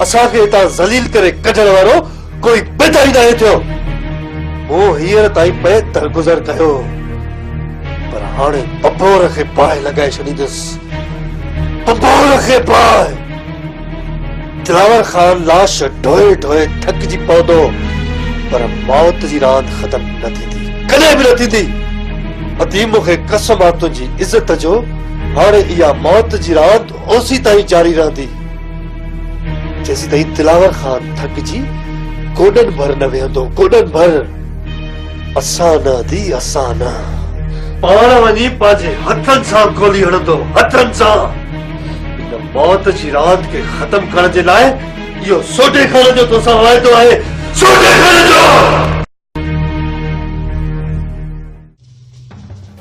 असांखे हितां ज़लील करे कढण वारो कोई बेदाई न थियो। मूं हींअर ताईं पे दरगुज़र कयो, पर हाणे बबोर खे बाहि लॻाए छॾींदुसि। बबोर खे बाहि। दिलावर खान लाश ढोए ढोए थकिजी पवंदो, पर मौत जी रांदि ख़तम न थींदी, कॾहिं बि न थींदी। अदी मूंखे कसम आहे तुंहिंजी इज़त जो, हाणे इहा मौत जी रांदि ओसी ताईं जारी रहंदी जेसीं ताईं दिलावर खान थकिजी गोॾनि भर न वेहंदो, गोॾनि भर। असां न दी, असां न। पाण वञी पंहिंजे हथनि सां गोली हणंदो, हथनि सां। इन मौत जी रांदि खे ख़तम करण जे लाइ इहो सोटे खाने जो तोसां वाइदो आहे, सोटे खाने जो।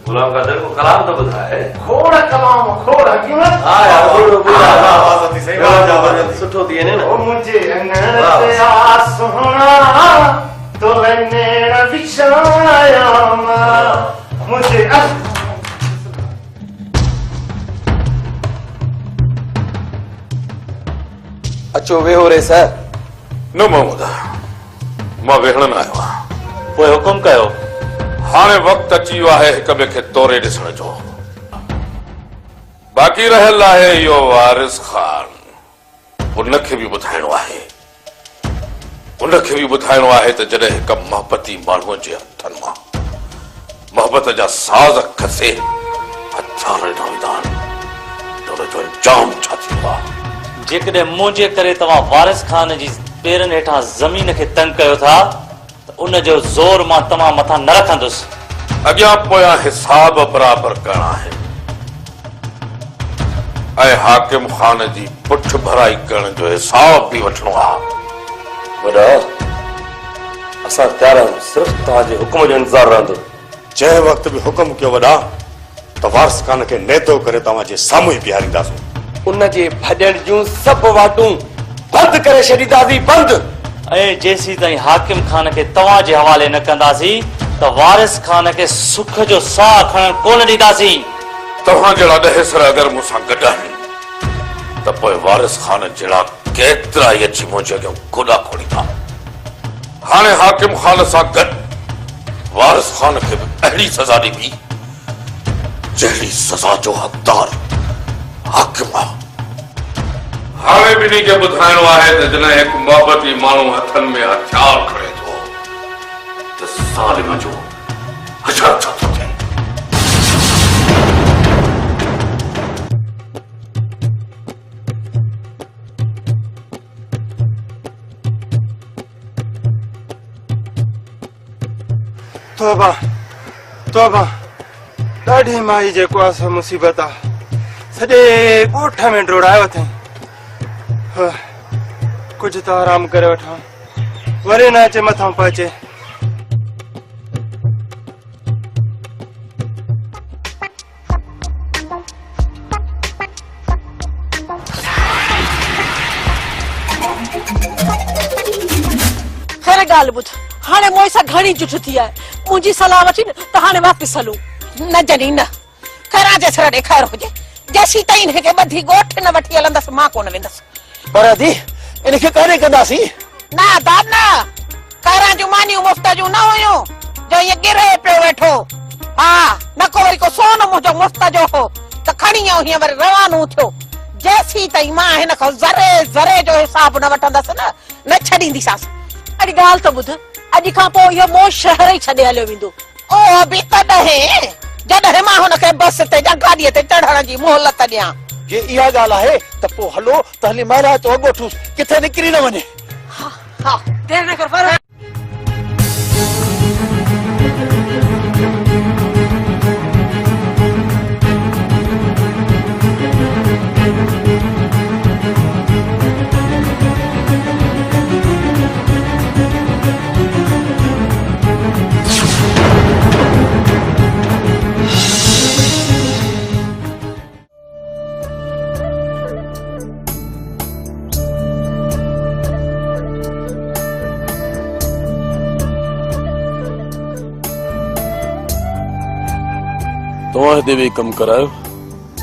गुलाम कादिर को कलाम तो ॿुधाए। खोड़ कलाम, खोड़ हकीमत। हा यार, ॿुधो ॿुधाए। सही बात सुठो थी वञे न। ओ मुंहिंजे अंगण ते आ सोहणा, तो नेण विछाया मां मुंहिंजे अचो वेहो रे सर। न महमूद, मां वेहण न आयो आहियां। पोइ हुकुम कयो। हाणे वक़्तु अची वियो आहे हिक ॿिए खे तोरे ॾिसण जो। बाक़ी रहियल आहे इहो वारिस खान। उनखे बि ॿुधाइणो आहे, उनखे बि ॿुधाइणो आहे त जॾहिं हिक मोहबती माण्हूअ जे हथनि मां मोहबत जा साज़ खसे, हथियार ॾिना वेंदा आहिनि, त उनजो अंजाम छा थींदो आहे। जेकॾहिं मुंहिंजे करे तव्हां वारिस खान जी पेरनि हेठां ज़मीन खे तंग कयो था, उनजो ज़ोर मां तव्हां मथां न रखंदुसि। अॻियां पोयां हिसाब बराबर करणा आहिनि ऐं हाकिम खान जी पुठ भराई करण जो हिसाब बि वठणो आहे। वॾा, असां तयार आहियूं, सिर्फ़ु तव्हांजे हुकुम जो इंतज़ारु रहंदो। जंहिं वक़्तु बि हुकुम कयो वॾा, त वारिस खान खे नेतो करे तव्हांजे साम्हूं ई बीहारींदासीं। उनजे भॼण जूं सभु वाटूं बंदि करे छॾींदासीं, बंदि। ऐं जेसीं ताईं हाकिम खान खे तव्हां जे हवाले न कंदासीं, त वारिस खान खे सुख जो साह खणण कोन ॾींदासीं। तव्हां जहिड़ा ॾहेसर अगरि मूंसां गॾु आहिनि, त पोइ वारिस खान जहिड़ा केतिरा ई अची मुंहिंजे अॻियां गोॾा खोलींदा। हाणे हाकिम खान सां गॾु वारिस खान खे बि अहिड़ी सज़ा ॾिबी जहिड़ी सज़ा जो हक़दार हाकिम आहे। हाणे ॿिन्ही खे ॿुधाइणो आहे त जॾहिं हिकु मोहबती माण्हू हथनि में हथियार खणे थो, त ज़ालिम जो हशर छा थो थिए। तौबा तौबा, ॾाढी माई जेको आहे सो मुसीबत आहे। सॼे ॻोठ में डोड़ायो अथई। कुझु त आराम करे वठां, वरी न अचे मथां पहुचे। खैर ॻाल्हि ॿुध, हाणे मोए सां घणी जुठ थी आहे। मुंहिंजी सलाह वठी त हाणे वापसि हलूं। न जनी न, खैरा जे सर ॾेखार हुजे, जेसीं ताईं हिनखे ॿधी ॻोठ न वठी हलंदसि मां कोन वेंदसि। पर अदी इनखे काॾे कंदासीं? न दादा, खैरा जूं मानियूं मुफ़्त जूं न हुयूं जो इहे गिरे पियो वेठो। हा, न को वरी को सोन मुंहिंजो मुफ़्त जो हो त खणी आऊं हीअं वरी रवानो थियो। जेसीं ताईं मां हिन खां ज़रे ज़रे जो हिसाब न वठंदसि न छॾींदीसांसि। अॼु ॻाल्हि त ॿुध, अॼु खां पोइ इहो मोह शहर ई छॾे हलियो वेंदो। ओ बि तॾहिं जॾहिं मां हुनखे बस ते या गाॾीअ ते चढ़ण जी मोहलत ॾियां। जे इहा ॻाल्हि आहे त पोइ हलो त हली महाराज तो ॻोठूं, किथे निकिरी न वञे। हा, देर न कर पर तव्हां हिते वेही कमु करायो,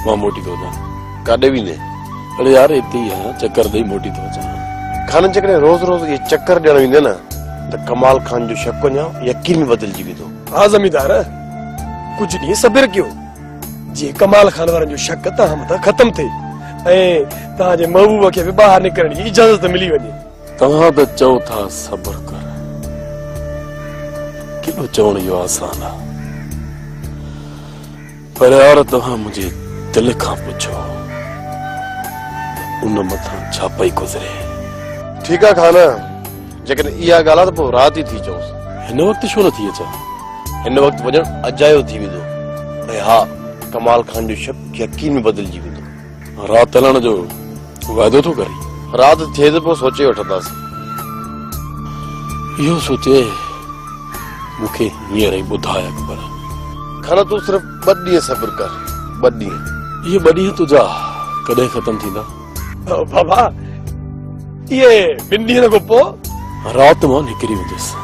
मां मोटी थो अचां। काॾे वेंदे? अड़े यार हिते ई आहियां, चकर ॾेई मोटी थो अचां। खान जकॾहिं रोज़ रोज़ ये चक्कर ॾियण ईंदे न त कमाल खान जो शक वञा यकीन में बदिलजी वेंदो। हाँ जमींदार कुछ ॾींहं सब्र कयो जीअं कमाल खान वारनि जो शक तव्हां मथां ख़तम थिए ऐं तव्हांजे महबूब खे बि ॿाहिरि निकिरण जी इजाज़त मिली वञे। तव्हां त चओ था सब्र कर, केॾो चवण इहो आसान आहे, पर यार तव्हां मुंहिंजे दिल खां पुछो उन मथां छा पई गुज़रे। ठीकु आहे खान, जेकॾहिं इहा ॻाल्हि आहे त पोइ राति ई थी चओसि। हिन वक़्तु छो नथी अचां? हिन वक़्तु वञणु अजायो थी वेंदो ऐं हा कमाल खान जो शक यकीन में बदिलजी वेंदो। राति हलण जो वाइदो थो करे? राति थिए त पोइ सोचे वठंदासीं। इहो सोचे मूंखे हींअर ई ॿुधाए अकबर। खान तूं सिर्फ़ु 2 ॾींहं सब्र कर, 2 ॾींहं। इहे 2 ॾींहं तुंहिंजा कॾहिं ख़तम थींदा? बाबा ये 2 ॾींहं खां पोइ राति मां निकिरी वेंदुसि।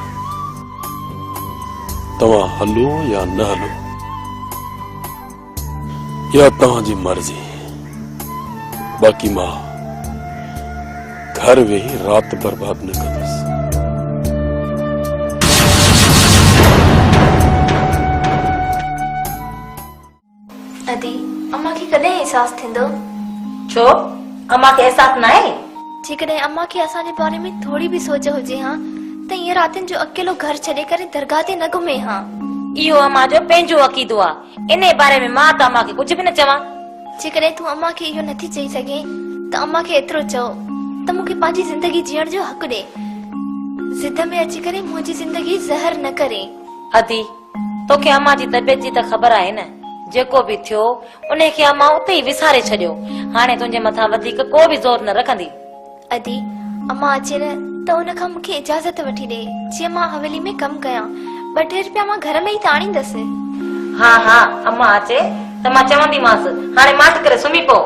तव्हां हलो या न हलो या तव्हांजी मर्ज़ी, बाक़ी मां घर वेही राति बर्बाद न कंदुसि। अदी अम्मा खे कॾहिं एहसास थींदो? छो अम्मा खे एहसास न आहे? जेकॾहिं अम्मा खे असांजे बारे में थोड़ी भी सोच हुजे हा त ईअं रातिन जो अकेलो घर छॾे करे दरगाह ते न घुमे हा। इहो अम्मा जो पंहिंजो अक़ीदो आहे, इन बारे में मां त अम्मा खे कुझु बि न चवां। जेकॾहिं तूं अम्मा खे इहो नथी चई सघे त अम्मा खे एतिरो चओ त मूंखे पंहिंजी ज़िंदगी जीअण जो हक़ ॾे, ज़िद में अची करे मुंहिंजी ज़िंदगी ज़हर न करे। अदी तोखे अम्मा जी तबियत जी त ख़बर आहे न, जेको बि थियो उन खे अम्मा उते ई विसारे छॾियो, हाणे तुंहिंजे मथां वधीक को बि ज़ोर न रखंदी। अदी अम्मा अचे न त उन खां मूंखे इजाज़त वठी ॾे, जीअं मां हवेली में कमु कयां, 2-3 रुपया मां घर में ई त आणींदसि। हा हा अम्मा अचे त मां चवंदीमांसि हाणे माठ करे सुम्ही पओ,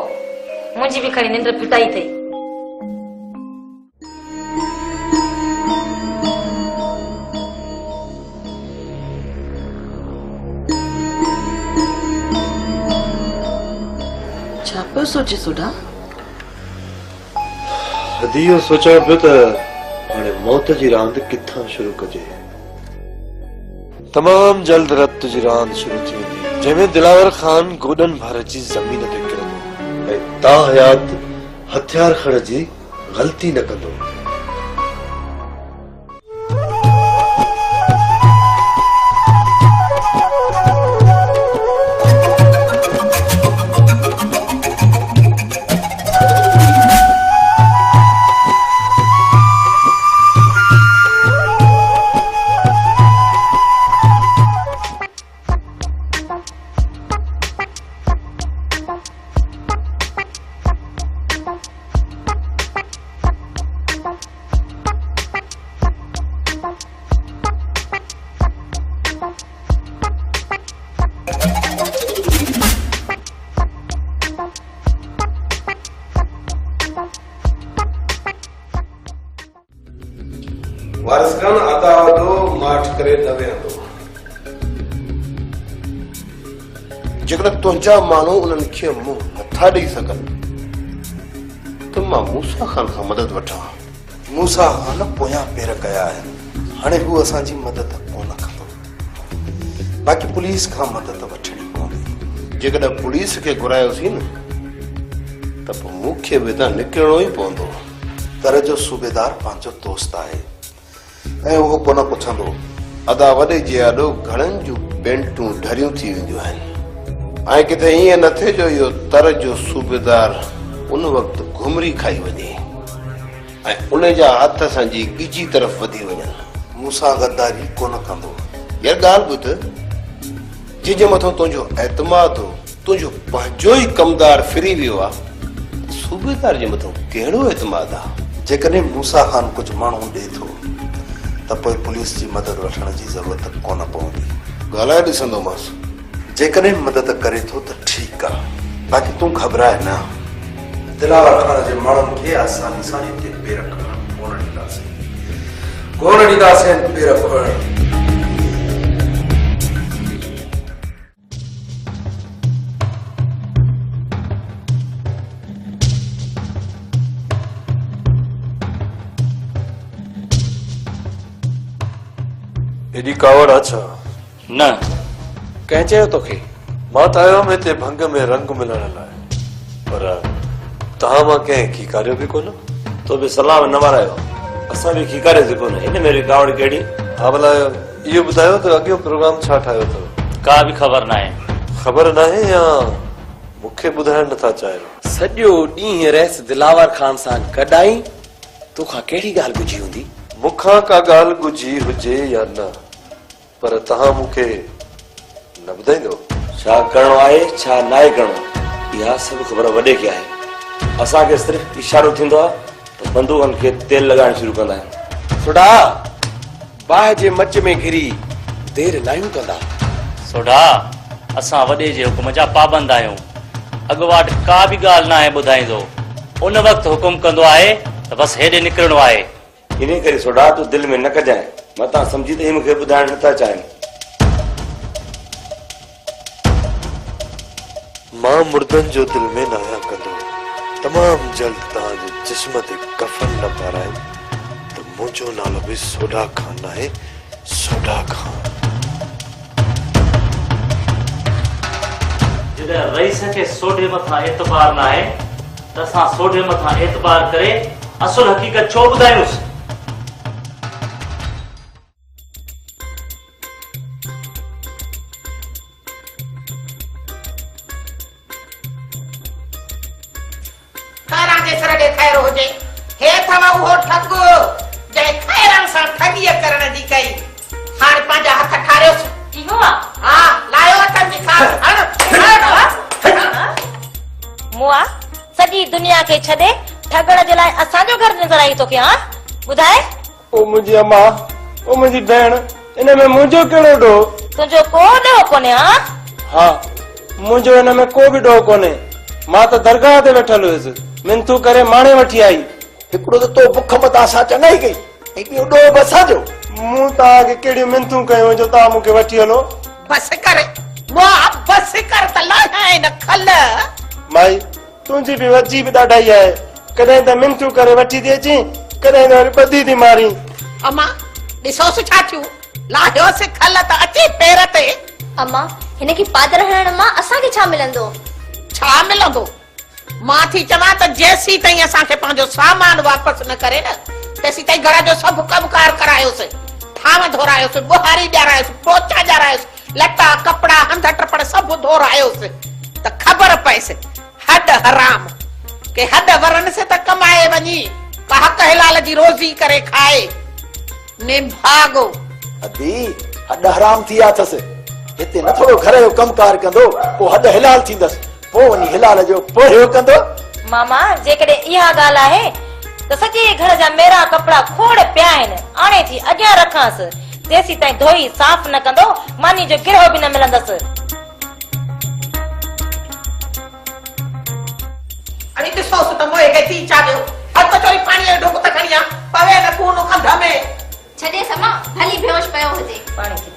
मुंहिंजी बि खणी निंड फिटाई थिए। छा पियो सोचे सुडा? इहो सोचां पियो त हाणे मौत जी रांदि किथां शुरू कजे। तमाम जल्द रत जी रांदि शुरू थी वेंदी, जंहिंमें दिलावर खान गोॾनि भर जी ज़मीन ते किरंदो ऐं ताहयात हथियार खण जी ग़लती न कंदो। वारिस खान आता दो माठ करे न वेंदो। जेकॾहिं तुंहिंजा माण्हू उन्हनि खे मुंहुं नथा ॾेई सघनि त मां मूसा खान खां मदद वठां। मूसा खान पोयां पेर कया आहिनि, हाणे हू असांजी मदद कोन कंदो, बाक़ी पुलिस खां मदद वठणी पवंदी। जेकॾहिं पुलिस खे घुरायोसीं न त पोइ मूंखे बि त निकिरणो ई पवंदो। तर जो सूबेदार पंहिंजो दोस्त आहे ऐं उहो कोन पुछंदो। अदा वॾे जे आॾो घणनि जूं बेंटूं ढरियूं थी वेंदियूं आहिनि ऐं किथे ईअं न थिए जो इहो तर जो सूबेदार उन वक़्तु घुमरी खाई वञे ऐं उन जा हथ असांजी ॻिजी तरफ़ वधी वञनि। मूंसां गद्दारी कोन कंदो। यार ॻाल्हि ॿुध, जंहिंजे मथां तुंहिंजो एतमाद हो, तुंहिंजो पंहिंजो ई कमदार फिरी वियो आहे, सूबेदार जे मथां कहिड़ो एतमाद आहे? जेकॾहिं मूसा खान कुझु माण्हू ॾे थो त पोइ पुलिस जी मदद वठण जी ज़रूरत कोन पवंदी। ॻाल्हाए ॾिसंदोमांसि, जेकॾहिं मदद करे थो त ठीकु आहे, बाक़ी तूं घबराए न। दिलावर खान जे माण्हुनि खे आसानी सां हिते पेर खणण कोन ॾींदासीं, कोन ॾींदासीं पेर खणण। हेॾी कावड़ अच्छा न कंहिं चयो तोखे? मां त आयो हुअमि हिते भंग में रंग मिलण लाइ, पर तव्हां मां कंहिं खीकारियो बि कोन। तो बि सलाम न वारायो, असां बि खीकारियोसीं कोन, इन में रिकावड़ कहिड़ी? हा भला इहो ॿुधायो त अॻियो प्रोग्राम छा ठाहियो अथव? का बि ख़बर नाहे। ख़बर नाहे या मूंखे ॿुधाइण नथा चाहियो? सॼो ॾींहुं रहिस दिलावर खान सां गॾाई, तोखां कहिड़ी ॻाल्हि ॿुधी हूंदी? मूंखां का ॻाल्हि ॻुझी हुजे या न, पर तव्हां मूंखे न ॿुधाईंदो? छा करणो आहे छा नाहे करणो इहा सभु ख़बर वॾे खे आहे। असांखे सिर्फ़ु इशारो थींदो आहे त बंदूकनि खे तेल लॻाइण शुरू कंदा आहियूं। सोडा बाहि जे मच में घिरी देरि नायूं कंदा। सोडा असां वॾे जे हुकुम जा पाबंद आहियूं। अॻुवाट का बि ॻाल्हि न आहे ॿुधाईंदो, उन वक़्तु हुकुम कंदो आहे त बसि हेॾे निकिरणो आहे। इन करे सोडा तूं दिलि में न कजांइ, मतां सम्झी त ही मूंखे ॿुधाइण नथा चाहिनि। मां मुर्दनि जो दिल में न आहियां कंदो। तमामु जल्द तव्हांजे जिस्म ते कफन न पाराए त मुंहिंजो नालो बि सोडा खान आहे, सोडा खान। जॾहिं रईस खे सोढे मथां एतबार न आहे त असां सोढे मथां एतबार करे असुल हक़ीक़त छो ॿुधायूंसि? खैरां जे सर ॾे ख़ैर हुजे, हे अथव उहो ठग जंहिं खैरां सां ठगीअ करण जी कई। हाणे पंहिंजा हथ ठारियोसि। इहो आहे हा, लायो हथनि जी खास। मुआ सॼी दुनिया खे छॾे ठगण जे लाइ असांजो घर नज़र आई तोखे? हा ॿुधाए। ओ मुंहिंजी अम्मा, ओ मुंहिंजी भेण, इन में मुंहिंजो कहिड़ो ॾोह? तुंहिंजो को ॾोह कोन्हे? हा, मुंहिंजो हिन में को बि ॾोह कोन्हे। मां त दरगाह ते वेठल हुयुसि, मिनतू करे माणे वठी आई। हिकिड़ो त तो बुख मथां असां चङाई कई, ऐं ॿियो ॾोह बि असांजो। मूं तव्हांखे कहिड़ियूं मिनतूं कयूं जो तव्हां मूंखे वठी हलो? बसि कर मुआ, बसि कर त लाहे न खल। माई तुंहिंजी बि वजी बि ॾाढाई आहे, कॾहिं त मिनतू करे वठी थी अची, कॾहिं त वरी ॿधी थी मारी। अम्मा ॾिसोसि छा थियो, लाहियोसि खल त अची पेर ते। अम्मा हिनखे पादर हणण मां असांखे छा मिलंदो? छा मिलंदो? मां थी चवां त जेसीं ताईं असांखे पंहिंजो सामान वापसि न करे न, तेसीं ताईं घर जो सभु कमकार करायोसि, थांव धोरायोसि, बुहारी ॾियारायोसि, पोचा ॾियारायोसि, लटा कपड़ा हंध टपड़ सभु धोरायोसि त ख़बर पएसि हद हराम के हद वरन से त कमाए वञी का हक़ हिलाल जी रोज़ी करे खाए ने भागो। अदी हद हराम थी अथसि, हिते न थोरो घर जो कमकार कंदो पोइ हद हिलाल थींदसि, पोइ वञी हिलाल जो पोरियो कंदो। मामा जेकॾहिं इहा ॻाल्हि आहे त सॼे घर जा मेरा कपिड़ा खोड़ पिया आहिनि, आणे थी अॻियां रखांसि, जेसीं ताईं धोई साफ़ न कंदो मानी जो गिरहो बि न मिलंदसि। अरे ॾिसोसि त मोए खे थी चाढ़ियो, हथ चोरी पाणीअ जो ढुक त खणी आ, पवे न कून कंध में। छॾे समा भली बेहोश पियो हुजे। पाणी थी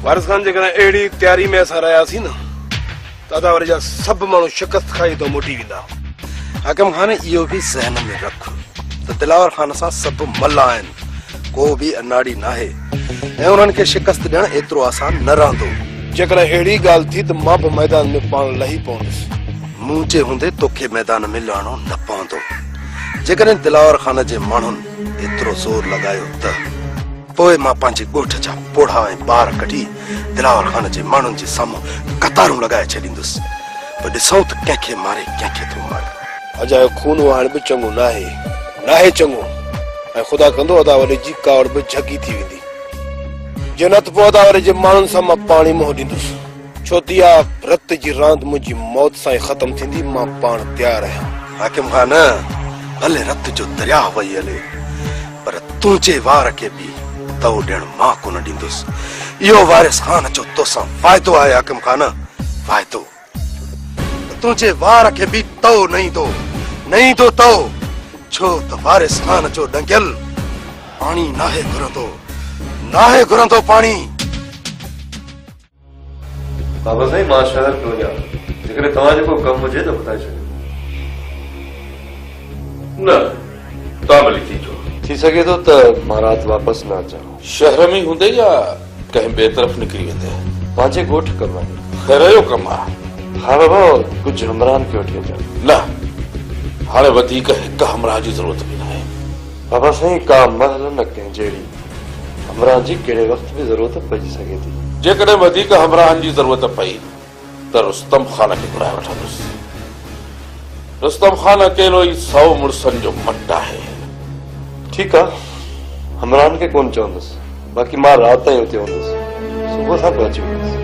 वारिस खान जेकॾहिं अहिड़ी तयारी में असां रहियासीं न त अदावरी जा सभु माण्हू शिकस्त खाई तो मोटी वेंदा। हाकिम खान इहो बि ज़हन में रख त दिलावर खान सां सभु मल्ला आहिनि, को बि अनाड़ी नाहे ऐं उन्हनि खे शिकस्त ॾियणु एतिरो आसान न रहंदो। जेकॾहिं अहिड़ी ॻाल्हि थी त मां बि मैदान में पाण लही पवंदुसि। मूं जे हूंदे तोखे मैदान में लहणो न पवंदो। जेकॾहिं दिलावर खान जे माण्हुनि एतिरो ज़ोर लॻायो त पोइ मां पंहिंजे ॻोठ जा पोढ़ा ऐं ॿार कढी दिलावर खान जे माण्हुनि जे साम्हूं कतारूं लॻाए छॾींदुसि। पोइ ॾिसूं त कंहिंखे मारे कंहिंखे थो मारे। अजायो खून वहाइण बि चङो नाहे चङो, ऐं ख़ुदा कंदो अदावरी जी कावड़ बि झगी थी वेंदी। जनत पोइ अदावरी जे माण्हुनि सां मां पाणी मोह ॾींदुसि, छो त इहा रत जी रांदि मुंहिंजी मौत सां ई ख़तमु थींदी। मां पाण तयारु आहियां। हाकिम खान भले रत जो दरिया वही हले पर तुंहिंजे वार खे बि तव ॾियण मां कोन ॾींदुसि। इहो वारिस खान जो तोसां फ़ाइदो आहे हाकिम खान, फ़ाइदो। तुंहिंजे वार खे बि तव न ईंदो तव, छो त वारिस खान जो डंगियल पाणी नाहे घुरंदो पाणी। बाबा साईं मां शहर पियो वञा, जेकॾहिं तव्हां जेको कमु हुजे त ॿुधाए छॾियो। न तव्हां भली थी चओ। थी सके थो त मां राति वापसि न अचां। शहर में हूंदे या कंहिं ॿिए तरफ़ निकिरी वेंदे? पंहिंजे ॻोठ कमु आहे। ख़ैर जो कमु आहे? हा बाबा, कुझु हमराहनि खे वठी अचां। न हाणे वधीक हिकु हमराह जी ज़रूरत बि न आहे। बाबा साईं का महल न कंहिं जहिड़ी, हमराह जी कहिड़े वक़्त बि ज़रूरत पइजी सघे थी। जेकॾहिं वधीक हमराहनि जी ज़रूरत पई त रुस्तम खान खे घुराए वठंदुसि। रुस्तम खान अकेलो ई 100 मुड़सनि जो मट आहे। ठीकु आहे, हमराहनि खे कोन चवंदुसि, बाक़ी मां राति ताईं हुते हूंदुसि, सुबुह सां पहुची वेंदुसि।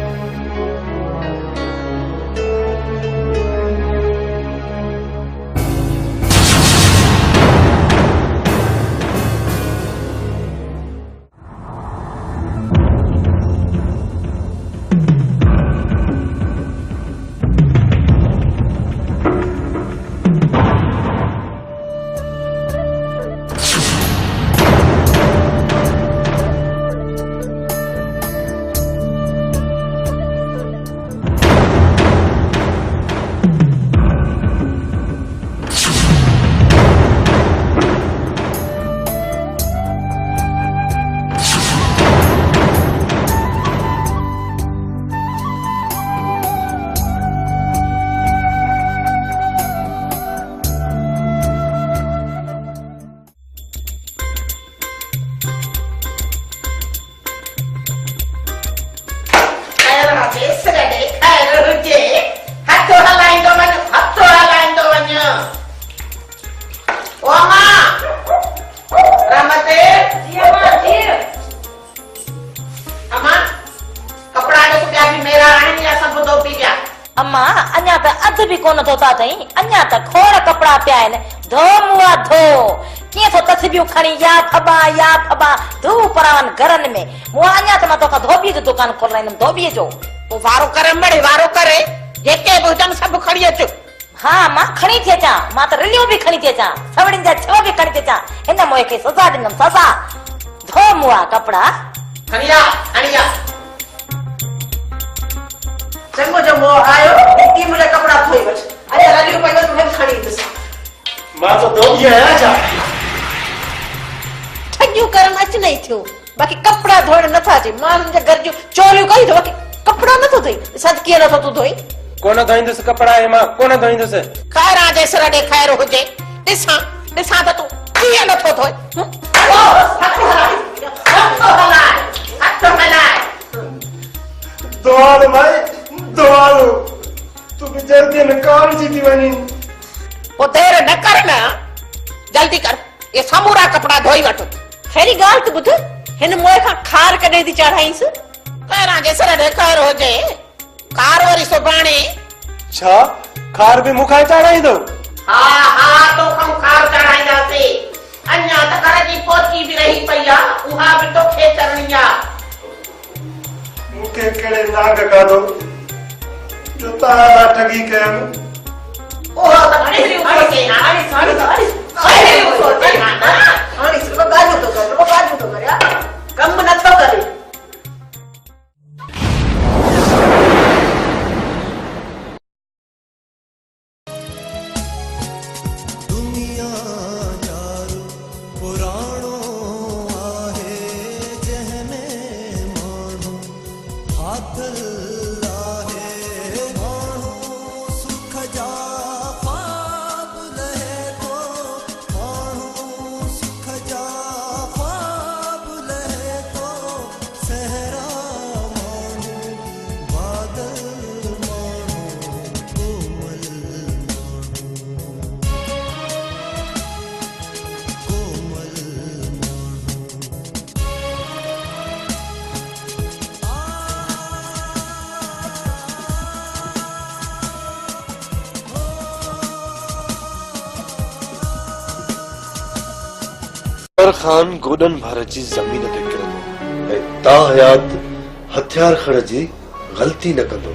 अम्मा अञा त अधु बि कोन धोता अथई, अञा त खोड़ कपिड़ा पिया आहिनि। धो मुआ धो, कीअं थो तस्बीहूं खणी या थबा धू परावन घरनि में। मुआ अञा त मां तोखां धोबीअ जो दुकान खोलाईंदमि, धोबीअ जो। पोइ वारो करे मड़े, वारो करे जेके बि हुजनि सभु खणी अचो। हा मां खणी थी अचां, मां त रिलियूं बि खणी थी अचां, सवड़ियुनि जा छव बि खणी थी अचां। हिन मोए खे सज़ा ॾींदमि, सज़ा। धो मुआ कपिड़ा खणी आ चङो जो मोह आयो, की मुंहिंजा कपिड़ा धोई वठ। अरे रलियूं पई तूं हिन खणी ईंदुसि। मां त धोबी आहियां छा? ठगियूं करण अच नहीं थियो, बाक़ी कपड़ा धोइण नथा अचे। माण्हुनि जे घर जूं चोलियूं कई तो बाक़ी कपड़ा नथो धोई। सदके नथो तू धोई। कोन धोईंदुसि कपड़ा, मां कोन धोईंदुसि। खैरा जे सिर ॾे खैर हुजे। ॾिसां त तूं कीअं नथो धोए। हथ हलाए दुआल भाई दुआल, तू भी जल्दी में काम जी थी वनी। वो देर न कर ना, जल्दी कर, ये समूरा कपड़ा धोई वठ। खैरी गाल त बुध, हिन मोए खां खार कढे थी चढ़ाईस। खैरा जे सिर ॾे खैर हुजे। कार वरी सुभाणे छा खार भी मुखा चढ़ाईंदो? हा तो हम खार चढ़ाईंदासीं। अञा त घर जी पोची भी रही पई आहे, उहा बि तोखे करणी आहे। मूंखे कहिड़े नाग काढो जो तव्हां ठगी कयमि? ओहो त घणी उमिरि के हाणे सारी हाणे सिर्फ गाजू तो करे कम नथो करे। अख्तर खान गोडन भर जी जमीन ते किरंदो ऐं ता हयात हथियार खण जी गलती न कंदो।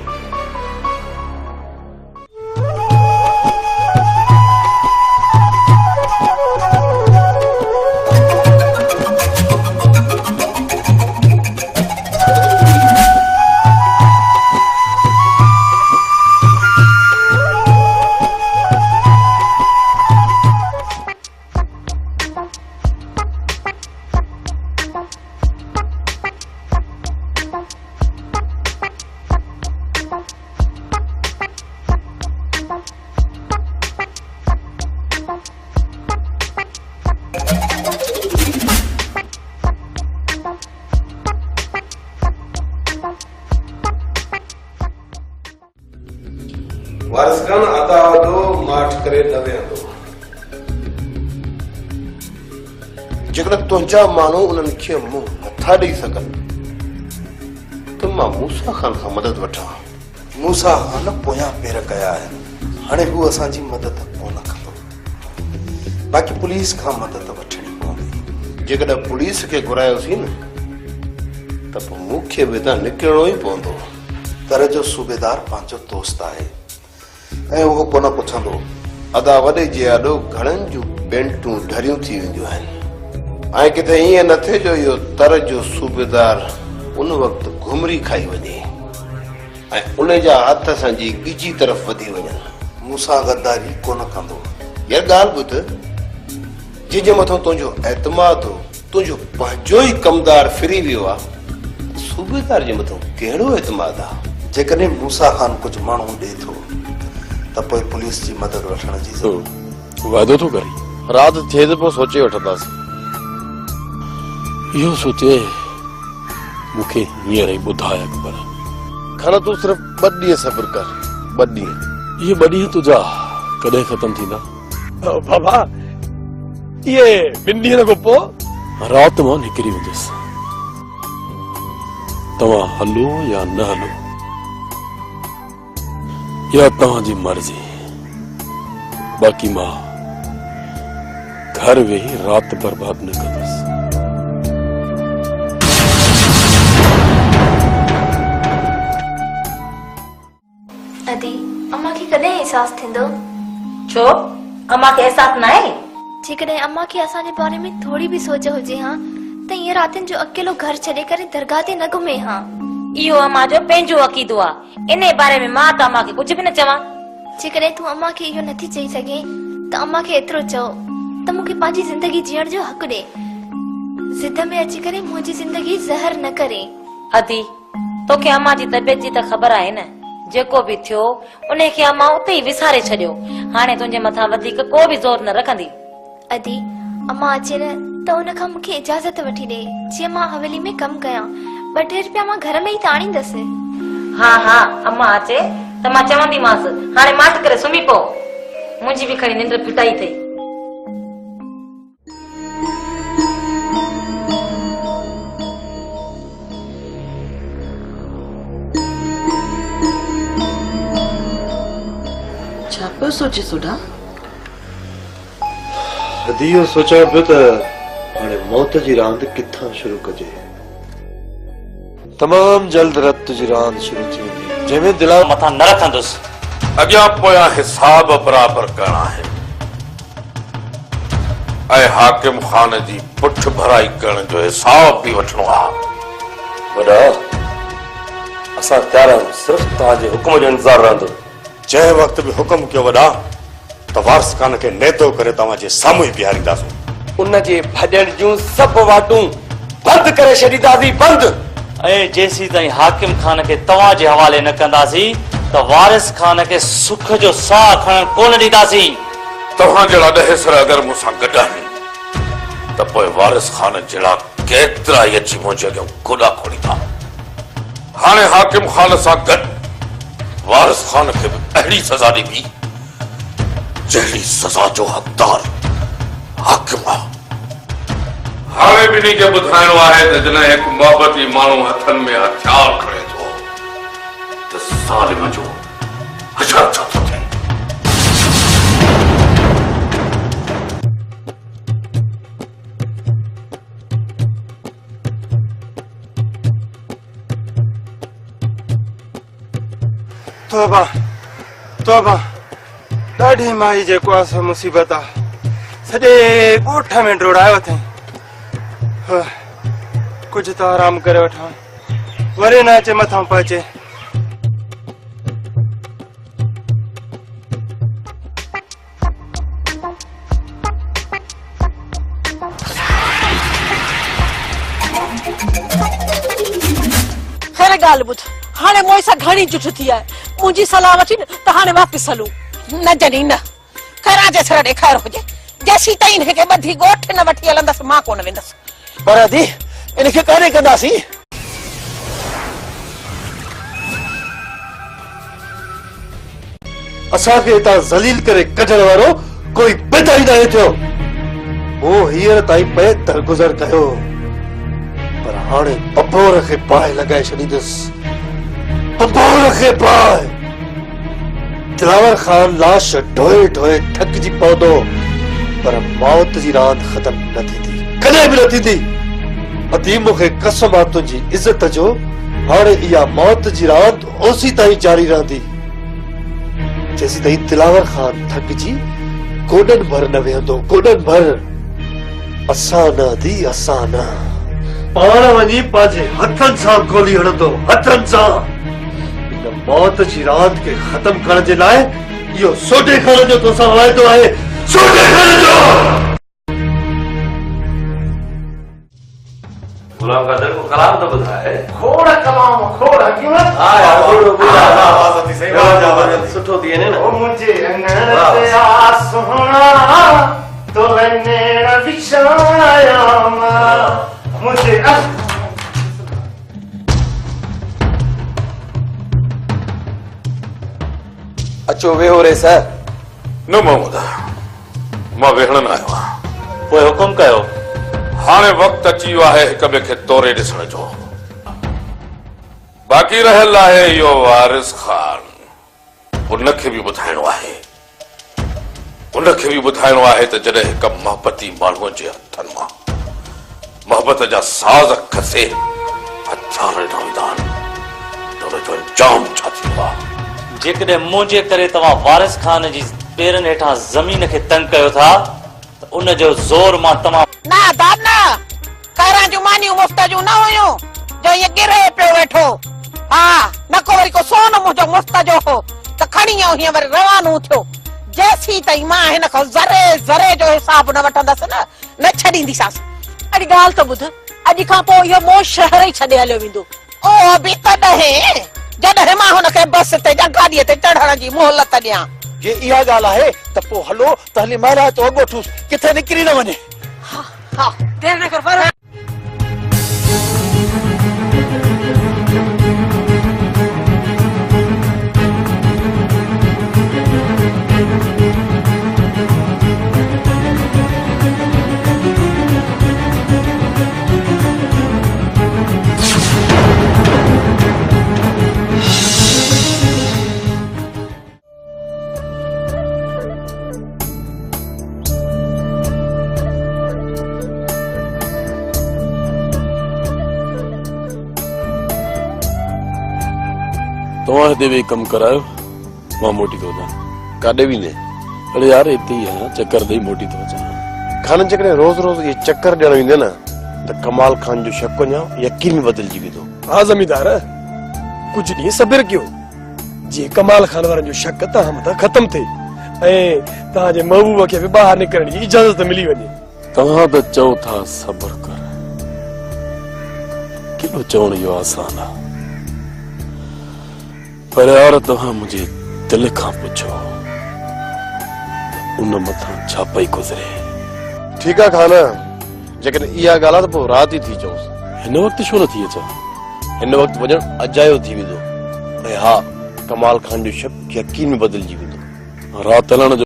वारिस खान अदावतो माठ करे न वेंदो जेकॾहिं तुंहिंजा माण्हू उन्हनि खे मुंहुं नथा ॾेई सघनि त मां मूसा खान खां मदद वठां। मूसा खान पोयां पेर कया आहिनि, हाणे हू असांजी मदद कोन कंदो, बाक़ी पुलिस खां मदद वठणी पवंदी। जेकॾहिं पुलिस खे घुरायोसीं न त पोइ मूंखे बि हितां निकिरणो ई पवंदो। तर जो सूबेदार पंहिंजो दोस्त आहे ऐं उहो कोन पुछंदो। अदा वॾे जे आॾो घणनि जूं बेंटूं ढरियूं थी वेंदियूं आहिनि ऐं किथे ईअं न थिए जो इहो तर जो सूबेदार उन वक़्तु घुमरी खाई वञे ऐं उन जा हथ असांजी ॻिजी तरफ़ वधी वञनि। मूंसां गद्दारी कोन कंदो। यार ॻाल्हि ॿुध, जंहिंजे मथां तुंहिंजो एतमाद हो, तुंहिंजो पंहिंजो ई कमदार फिरी वियो आहे, सूबेदार जे मथां कहिड़ो एतमाद आहे? जेकॾहिं मूसा खान कुझु माण्हू ॾे थो त पोइ पुलिस जी मदद वठण जी ज़रूरत। वाइदो थो करे राति थिए त पोइ सोचे वठंदासीं। इहो सोचे मूंखे हींअर ई ॿुधाए अकबर। खाना तूं सिर्फ़ 2 ॾींहं सब्र कर। 2 ॾींहं। इहे 2 ॾींहं तुंहिंजा कॾहिं ख़तम थींदा? बाबा इहे 2 ॾींहं खां पोइ राति मां निकिरी वेंदुसि। तव्हां हलो या न हलो, या तव्हांजी मर्ज़ी, बाक़ी मां घर वेही रात बर्बाद न कंदुसि। अदी अम्मा खे कॾहिं एहसास थींदो? छो अम्मा खे एहसास न आहे? जेकॾहिं अम्मा खे असांजे बारे में थोड़ी बि सोच हुजे हा त ईअं रातिनि जो अकेलो घर छॾे करे दरगाह ते न घुमे हा। इहो अम्मा जो पंहिंजो अक़ीदो आहे, इन बारे में मां त अम्मा खे कुझु बि न चवां। जेकॾहिं तूं अम्मा खे इहो नथी चई सघे त अम्मा खे एतिरो चओ त मूंखे पंहिंजी ज़िंदगी जीअण जो हक़ ॾे। ज़िद में अची करे मुंहिंजी ज़िंदगी ज़हर न करे। अदी तोखे अम्मा जी तबियत जी त ख़बर आहे न, जेको बि थियो उन खे अम्मा उते ई विसारे छॾियो। हाणे तुंहिंजे मथां वधीक को बि ज़ोर न रखंदी। अदी अम्मा अचे न त उन खां मूंखे इजाज़त वठी ॾे, जीअं मां हवेली में कमु कयां। 2-3 रुपया मां घर में ई त आणींदसि। हा हा अम्मा अचे त मां चवंदीमांसि हाणे माठ करे सुम्ही पओ, मुंहिंजी बि खणी निंड फिटाई अथई। छा पियो सोचे सुधा? इहो सोचां पियो त हाणे मौत जी रांदि किथां शुरू कजे। तमाम जल्द रत जी रांदि शुरू थी वेंदी, जंहिंमें दिला मथां न रखंदुसि। अॻियां पोयां हिसाब बराबर करणा है ऐं हाकिम खान जी पुठ भराई करण जो हिसाब भी वठणो आहे। वॾा असां तयार आहियूं, सिर्फ़ तव्हांजे हुकुम जो इंतज़ार रहंदो। जंहिं वक़्तु बि हुकुम कयो वॾा त वारिस खान खे नेतो करे तव्हांजे साम्हूं ई बीहारींदासीं। उन जे भॼण जूं सभु वाटूं बंदि करे छॾींदासीं, बंदि। ऐं जेसीं ताईं हाकिम खान खे तव्हांजे हवाले न कंदासीं त वारिस खान खे सुख जो साह खणण कोन ॾींदासीं। तव्हां जहिड़ा 10 सर अगरि मूंसां गॾु आहिनि त पोइ वारिस खान जहिड़ा केतिरा ई अची मुंहिंजे अॻियां गोॾा खोड़ींदा। हाणे हाकिम खान सां गॾु वारिस खान खे बि अहिड़ी सज़ा ॾिबी जहिड़ी सज़ा जो हक़दार हाकिम आहे। हाणे ॿिन्ही खे ॿुधाइणो आहे त जॾहिं हिकु मोहबती माण्हू हथनि में हथियार खणे थो त ज़ालिम जो हशर छा थो थिए। तोबा तोबा ॾाढी माई जेको आहे सो मुसीबत आहे सॼे ॻोठ में डोड़ायो अथई कुझु त आराम करे वठां वरी न अचे मथां पहुचे खैर ॻाल्हि ॿुध हाणे मोए सां घणी जुठ थी आहे मुंहिंजी सलाह वठी त हाणे वापसि हलूं न जनी न खैरा जे सर ॾेखार हुजे जेसीं ताईं हिनखे ॿधी ॻोठ न वठी हलंदसि मां कोन वेंदसि पर अदी इनखे काने कंदासीं असांखे हितां ज़लील करे कढण वारो कोई बेदाई न थियो मूं हींअर ताईं पे दरगुज़र कयो पर हाणे बबोर खे बाहि लॻाए छॾींदुसि बबोर खे बाहि दिलावर खान लाश ढोए ढोए थकिजी पवंदो पर मौत जी रांदि ख़तम न थींदी कॾहिं बि न थींदी अदी मूंखे कसम आहे तुंहिंजी इज़त जो हाणे इहा मौत जी रांदि ओसी ताईं जारी रहंदी जैसी ताईं दिलावर खान थकिजी गोॾनि भर न वेहंदो गोॾनि भर असां न दी असां न पाण वञी पंहिंजे हथनि सां गोली हणंदो हथनि सां इन मौत जी रांदि खे ख़तम करण जे लाइ इहो सोटे खाने जो तोसां वाइदो आहे सोटे खाने जो गुलाम कादर को कलाम तो ॿुधाए खोड़ कलाम खोड़ हकीमत हा यार थोरो ॿुधाए सुठो थी वञे न ओ मुंहिंजे अंगण ते आ सुहिणा तो नेण विछाया मुंहिंजे अचो वेहो रे सर न महमूद मां वेहण न आयो आहियां पोइ हुकुम कयो हाणे वक़्तु अची वियो आहे हिक ॿिए खे तोरे ॾिसण जो बाक़ी रहियल आहे इहो वारिस खान उनखे बि ॿुधाइणो आहे उनखे बि ॿुधाइणो आहे त जॾहिं हिक मोहबती माण्हूअ जे हथनि मां मोहबत जा साज़ खसे हथियार ॾींदा आहिनि त उनजो अंजाम छा थींदो आहे जेकॾहिं मुंहिंजे करे तव्हां वारिस खान जी पेरनि हेठां ज़मीन खे तंग कयो था त उनजो ज़ोर मां तमामु ना दादा कारा जो मानियूं मुफ्त जो न हुयूं जो ये गिरे पियो वेठो हा नको वरी को सोन मुंहिंजो मुफ्त जो हो त खणी आयो हीअं वरी रवानो थियो जेसीं ताईं मां हिन खां ज़रे ज़रे जो हिसाब न वठंदसि न छॾींदीसांसि अॼु ॻाल्हि त ॿुध अॼु खां पोइ इहो मो शहर ई छॾे हलियो वेंदो ओ बि तॾहिं जॾहिं मां हुनखे बस ते या गाॾीअ ते चढ़ण जी मोहलत ॾियां जे इहा ॻाल्हि आहे त पोइ हलो त हली महाराज तो अॻो ठूस किथे निकिरी न वञे हा देर न कर पर तव्हां हिते वेही कमु करायो मां मोटी थो वञा काॾे वेंदे अड़े यार हिते ई आहियां चकर ॾेई मोटी थो अचां खाननि जेकॾहिं रोज़ रोज़ इहे चकर ॾियण वेंदे न त कमाल खान जो शक वञा यकीन में बदिलजी वेंदो हाँ जमींदार कुछ ॾींहं सब्र कयो जीअं कमाल खान वारनि जो शक तव्हां मथां ख़तम थिए ऐं तव्हांजे महबूब खे बि ॿाहिरि निकिरण जी इजाज़त मिली वञे तव्हां त चओ था सब्र कर केॾो चवण इहो आसान आहे पर यार तव्हां मुंहिंजे दिल खां पुछो उन मथां छा पई गुज़रे ठीकु आहे खान जेकॾहिं इहा ॻाल्हि आहे त पोइ राति ई थी चओसि हिन वक़्तु छो नथी अचां हिन वक़्तु वञणु अजायो थी वेंदो ऐं हा कमाल खान जो शक यकीन में बदिलजी वेंदो राति हलण जो